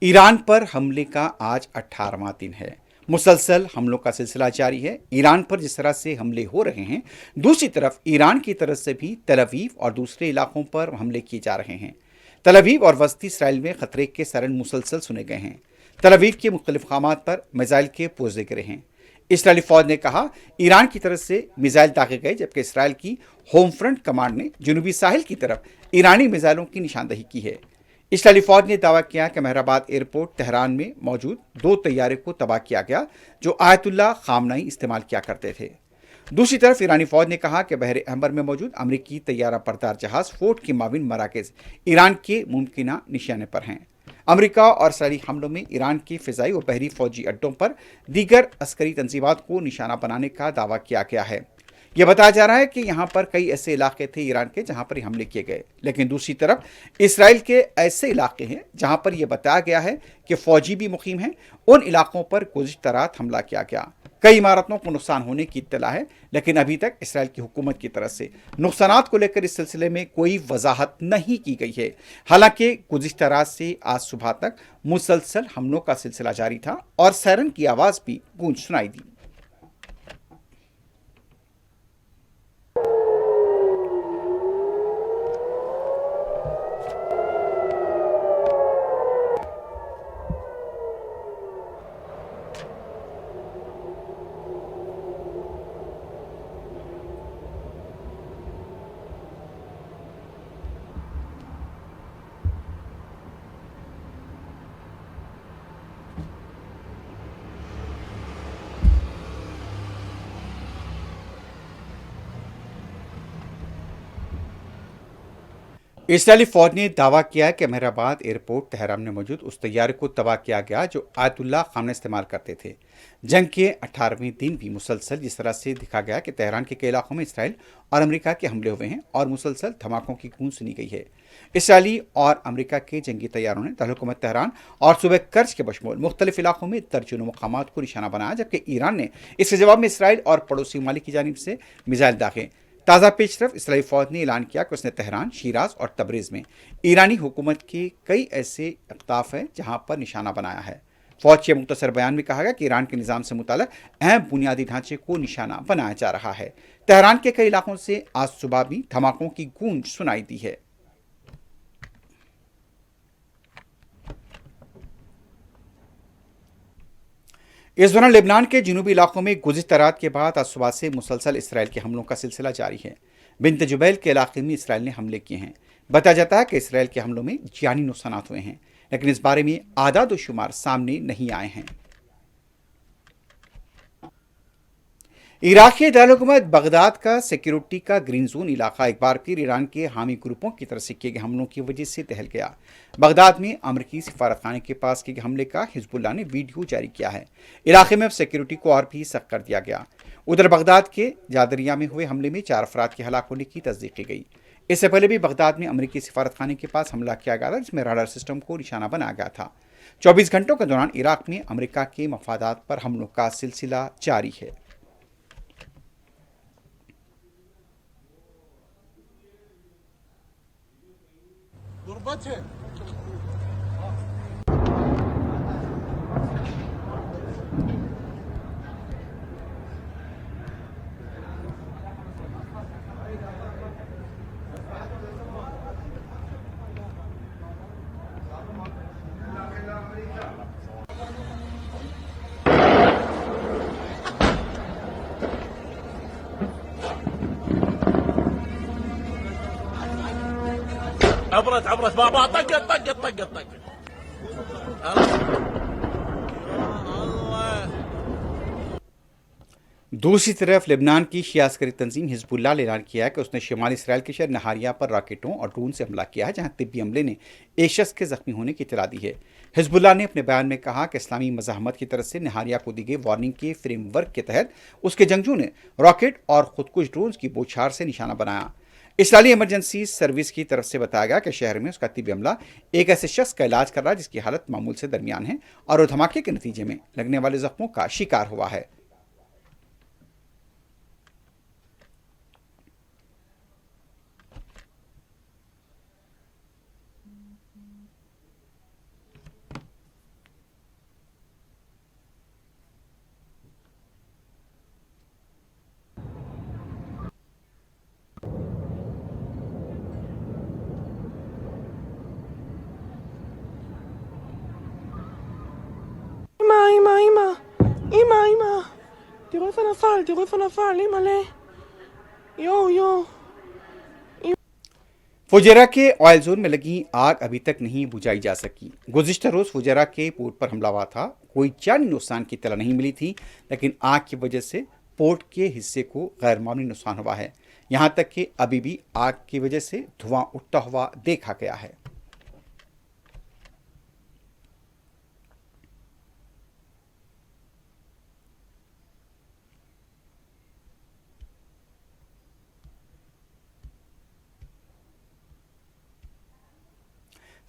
Iran पर हमले का आज 18वां दिन है। मुसलसल हमलों का सिलसिला जारी है। ईरान पर जिस तरह से हमले हो रहे हैं, दूसरी तरफ ईरान की तरफ से भी तल अवीव और दूसरे इलाकों पर हमले किए जा रहे हैं। तल अवीव और वस्ती इसराइल में खतरे के सायरन मुसलसल सुने गए हैं। तल अवीव के मुख्तलिफ मकामात पर मिसाइल के पुर्जे गिरे हैं। इसराइली फौज ने कहा ईरान की तरफ से मिसाइल दागे गए, जबकि इसराइल की होम फ्रंट कमांड ने जनूबी साहिल की तरफ ईरानी मिसाइलों की निशानदही की है। इसराइली फौज ने दावा किया कि मेहराबाद एयरपोर्ट तेहरान में मौजूद दो तैयारे को तबाह किया गया जो आयतुल्ला खामनाई इस्तेमाल किया करते थे। दूसरी तरफ ईरानी फौज ने कहा कि बहर अहमर में मौजूद अमरीकी तैयारा बरदार जहाज फोर्ट के माविन मराकज ईरान के मुमकिना निशाने पर हैं। अमेरिका और इसराइली हमलों में ईरान के फिजाई और बहरी फौजी अड्डों पर दीगर अस्करी तंजीमात को निशाना बनाने का दावा किया गया है। यह बताया जा रहा है कि यहाँ पर कई ऐसे इलाके थे ईरान के जहाँ पर हमले किए गए, लेकिन दूसरी तरफ इसराइल के ऐसे इलाके हैं जहाँ पर यह बताया गया है कि फौजी भी मुकीम हैं। उन इलाकों पर गुज़िश्ता रात हमला किया गया। कई इमारतों को नुकसान होने की इत्तला है, लेकिन अभी तक इसराइल की हुकूमत की तरफ से नुकसानात को लेकर इस सिलसिले में कोई वजाहत नहीं की गई है। हालांकि गुज़िश्ता रात से आज सुबह तक मुसलसल हमलों का सिलसिला जारी था और सायरन की आवाज़ भी गूंज सुनाई दी। इसराइली फौज ने दावा किया कि मेहराबाद एयरपोर्ट तेहरान में मौजूद उस तैयारे को तबाह किया गया जो आयतुल्ला खामने इस्तेमाल करते थे। जंग के 18वें दिन भी मुसलसल जिस तरह से दिखा गया कि तेहरान के कई इलाकों में इसराइल और अमेरिका के हमले हुए हैं और मुसलसल धमाकों की गूंज सुनी गई है। इसराइली और अमेरिका के जंगी तैयारों ने दारुल-हुकूमत तेहरान और सूबे कर्ज के बशमूल मुख्तलिफ इलाकों में दर्जनों मकामात को निशाना बनाया, जबकि ईरान ने इसके जवाब में इसराइल और पड़ोसी ममालिक की जानिब से मिसाइल दागे। ताज़ा पेशरफ इसराइली फौज ने ऐलान किया कि उसने तेहरान, शिराज और तबरेज में ईरानी हुकूमत के कई ऐसे अख्ताफ हैं जहां पर निशाना बनाया है। फौज के मुख्तसर बयान में कहा गया कि ईरान के निज़ाम से मुताल्लिक अहम बुनियादी ढांचे को निशाना बनाया जा रहा है। तेहरान के कई इलाकों से आज सुबह भी धमाकों की गूंज सुनाई दी है। इस दौरान लेबनान के जनूबी इलाकों में गुज़िश्ता रात के बाद आज सुबह से मुसलसल इसराइल के हमलों का सिलसिला जारी है। बिन्त जुबैल के इलाके में इसराइल ने हमले किए हैं। बताया जाता है कि इसराइल के हमलों में जानी नुकसान हुए हैं, लेकिन इस बारे में आदाद व शुमार सामने नहीं आए हैं। इराक के दारुल-हुकूमत बगदाद का सिक्योरिटी का ग्रीन जोन इलाका एक बार फिर ईरान के हामी ग्रुपों की तरफ से किए गए हमलों की वजह से दहल गया। बगदाद में अमरीकी सिफारतखाने के पास किए गए हमले का हिजबुल्लाह ने वीडियो जारी किया है। इलाके में अब सिक्योरिटी को और भी सख्त कर दिया गया। उधर बगदाद के जादरिया में हुए हमले में 4 अफराद के हलाक होने की तस्दीक की गई। इससे पहले भी बगदाद में अमरीकी सिफारतखाने के पास हमला किया गया था, जिसमें राडार सिस्टम को निशाना बनाया गया था। 24 घंटों के दौरान इराक में अमरीका के मफादात पर हमलों का सिलसिला जारी है। غربته عبرت بابا طقت طقت طقت طقت दूसरी तरफ लेबनान की शिया अस्करी तंजीम हिजबुल्लाह ने ऐलान किया है कि उसने शुमाली इसराइल के शहर नहारिया पर रॉकेटों और ड्रोन से हमला किया है, जहां तिब्बी हमले ने एक शख्स के जख्मी होने की इतला दी है। हिजबुल्लाह ने अपने बयान में कहा कि इस्लामी मज़ाहमत की तरफ से नहारिया को दी गई वार्निंग के फ्रेमवर्क के तहत उसके जंगजू ने रॉकेट और खुदकुश ड्रोन की बौछार से निशाना बनाया। इसराइली इमरजेंसी सर्विस की तरफ से बताया गया कि शहर में उसका तिब्बी हमला एक ऐसे शख्स का इलाज कर रहा है जिसकी हालत मामूल से दरमियान है और वो धमाके के नतीजे में लगने वाले जख्मों का शिकार हुआ है। Ima, Ima. Ima, Ima. Tiro von der Fall, Imale. Yo. Fujairah के ऑयल जोन में लगी आग अभी तक नहीं बुझाई जा सकी। गुज़िश्ता रोज फुजेरा के पोर्ट पर हमला हुआ था। कोई जानी नुकसान की तला नहीं मिली थी, लेकिन आग की वजह से पोर्ट के हिस्से को गैर मामूली नुकसान हुआ है। यहां तक कि अभी भी आग की वजह से धुआं उठता हुआ देखा गया है।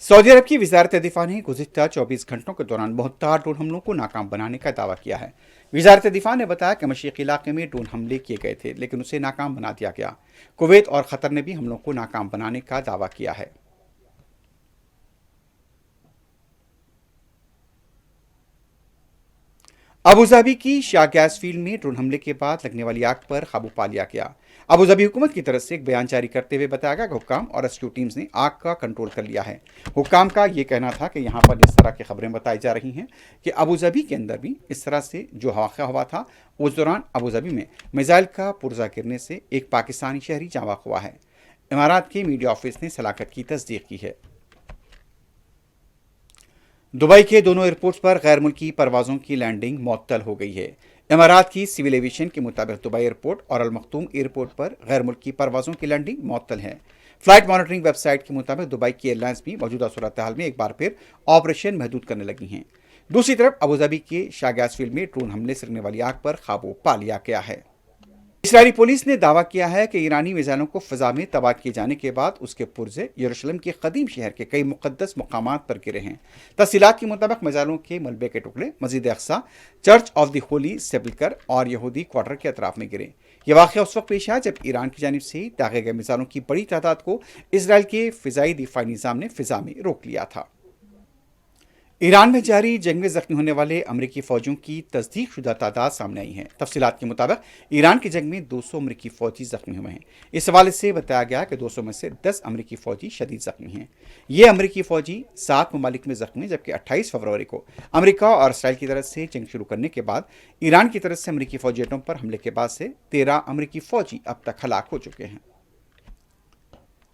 सऊदी अरब की वजारत दिफा ने गुज़िश्ता 24 घंटों के दौरान 72 ड्रोन हमलों को नाकाम बनाने का दावा किया है। वजारत दिफा ने बताया कि मशरिकी इलाके में ड्रोन हमले किए गए थे, लेकिन उसे नाकाम बना दिया गया। कुवैत और क़तर ने भी हमलों को नाकाम बनाने का दावा किया है। अबूधाबी की शाह गैस फील्ड में ड्रोन हमले के बाद लगने वाली आग पर काबू पा लिया गया। अबूधाबी हुकूमत की तरफ से एक बयान जारी करते हुए बताया गया कि हुक्काम और रेस्क्यू टीम्स ने आग का कंट्रोल कर लिया है। हुक्काम का ये कहना था कि यहाँ पर इस तरह की खबरें बताई जा रही हैं कि अबूधाबी के अंदर भी इस तरह से जो वाक़या हुआ था, उस दौरान अबूधाबी में मिसाइल का पुर्जा गिरने से एक पाकिस्तानी शहरी जाँ बहक हुआ है। इमारात के मीडिया ऑफिस ने सलाखत की तस्दीक की है। दुबई के दोनों एयरपोर्ट्स पर गैर मुल्की परवाज़ों की लैंडिंग मुअत्तल हो गई है। इमारात की सिविल एविएशन के मुताबिक दुबई एयरपोर्ट और अल मख्तूम एयरपोर्ट पर गैर मुल्की परवाज़ों की लैंडिंग मुअत्तल है। फ्लाइट मॉनिटरिंग वेबसाइट के मुताबिक दुबई की एयरलाइंस भी मौजूदा सूरत हाल में एक बार फिर ऑपरेशन महदूद करने लगी हैं। दूसरी तरफ अबूधाबी के शाह गैस फील्ड में ड्रोन हमले से लगने वाली आग पर काबू पा लिया गया है। इस्राएली पुलिस ने दावा किया है कि ईरानी मिसाइलों को फ़ज़ा में तबाह किए जाने के बाद उसके पुर्जे यरूशलेम के कदीम शहर के कई मुक़द्दस मकामात पर गिरे हैं। तफ़सीलात के मुताबिक मिसाइलों के मलबे के टुकड़े मस्जिद अक़सा, चर्च ऑफ द होली सेपल्कर और यहूदी क्वार्टर के अतराफ में गिरे। यह वाक़या उस वक्त पेश आया जब ईरान की जानिब से दागे गए मिसाइलों की बड़ी तादाद को इसराइल के फ़िज़ाई दिफ़ाई निज़ाम ने फ़िज़ा में रोक लिया था। ईरान में जारी जंग में जख्मी होने वाले अमरीकी फ़ौजियों की तस्दीक शुदा तादाद सामने आई है। तफसीलात के मुताबिक ईरान की जंग में 200 अमरीकी फ़ौजी जख्मी हुए हैं। इस हवाले से बताया गया कि 200 में से 10 अमरीकी फ़ौजी शदीद जख्मी हैं। ये अमरीकी फ़ौजी 7 ममालिक में जख्मी, जबकि 28 फरवरी को अमरीका और इसराइल की तरफ से जंग शुरू करने के बाद ईरान की तरफ से अमरीकी फ़ौजी जेटों पर हमले के बाद से 13 अमरीकी फ़ौजी अब तक हलाक हो चुके हैं।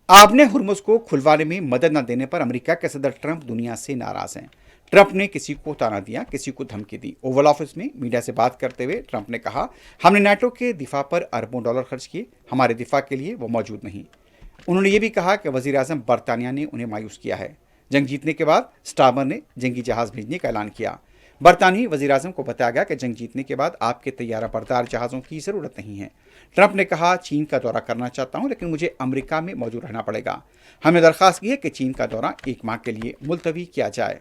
आपने हुर्मुज़ को खुलवाने में मदद न देने पर अमेरिका के सदर ट्रंप दुनिया से नाराज़ हैं। ट्रंप ने किसी को ताना दिया, किसी को धमकी दी। ओवल ऑफिस में मीडिया से बात करते हुए ट्रंप ने कहा, हमने नाटो के दिफा पर अरबों डॉलर खर्च किए, हमारे दिफा के लिए वो मौजूद नहीं। उन्होंने ये भी कहा कि वज़ीर आज़म बरतानिया ने उन्हें मायूस किया है। जंग जीतने के बाद स्टार्मर ने जंगी जहाज़ भेजने का ऐलान किया। बरतानी वज़ीर आज़म को बताया गया कि जंग जीतने के बाद आपके तैयारा बरदार जहाज़ों की ज़रूरत नहीं है। ट्रंप ने कहा, चीन का दौरा करना चाहता हूं, लेकिन मुझे अमेरिका में मौजूद रहना पड़ेगा। हमने दरख्वास्त की है कि चीन का दौरा 1 माह के लिए मुलतवी किया जाए।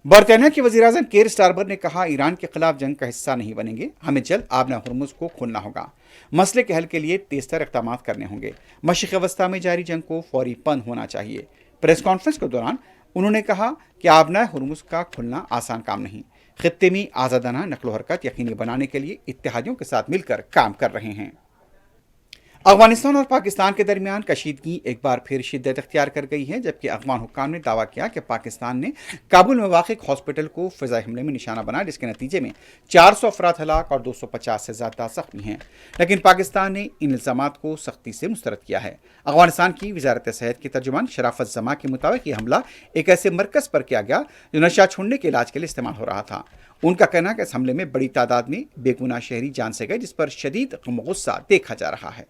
बरतानिया के वज़ीर आज़म केर स्टारमर ने कहा, ईरान के खिलाफ जंग का हिस्सा नहीं बनेंगे, हमें जल्द आबना हुर्मुज़ को खोलना होगा। मसले के हल के लिए तेज़तर इक़दाम करने होंगे। मशरिक़ी वस्ता में जारी जंग को फौरी बंद होना चाहिए। प्रेस कॉन्फ्रेंस के दौरान उन्होंने कहा कि आबना हुर्मुज़ का खुलना आसान काम नहीं। खित्ते में आज़ादाना नकलो हरकत यकीनी बनाने के लिए इत्तेहादियों के साथ मिलकर काम कर रहे हैं। अफगानिस्तान और पाकिस्तान के दरमियान कशीदगी एक बार फिर शिद्दत इख्तियार कर गई है, जबकि अफगान हुक्काम ने दावा किया कि पाकिस्तान ने काबुल में वाक़ हॉस्पिटल को फ़िज़ाई हमले में निशाना बनाया, जिसके नतीजे में 400 अफराद हलाक और 250 से ज़्यादा ज़ख्मी हैं। लेकिन पाकिस्तान ने इन इल्ज़ामात को सख्ती से मुस्तरद किया है। अफगानिस्तान की वज़ारत सेहत की तर्जुमान शराफत जमा के मुताबिक ये हमला एक ऐसे मरकज़ पर किया गया जो नशा छोड़ने के इलाज के लिए इस्तेमाल हो रहा था। उनका कहना है कि इस हमले में बड़ी तादाद में बेगुनाह शहरी जान से गए, जिस पर शदीद गम गुस्सा देखा जा रहा है।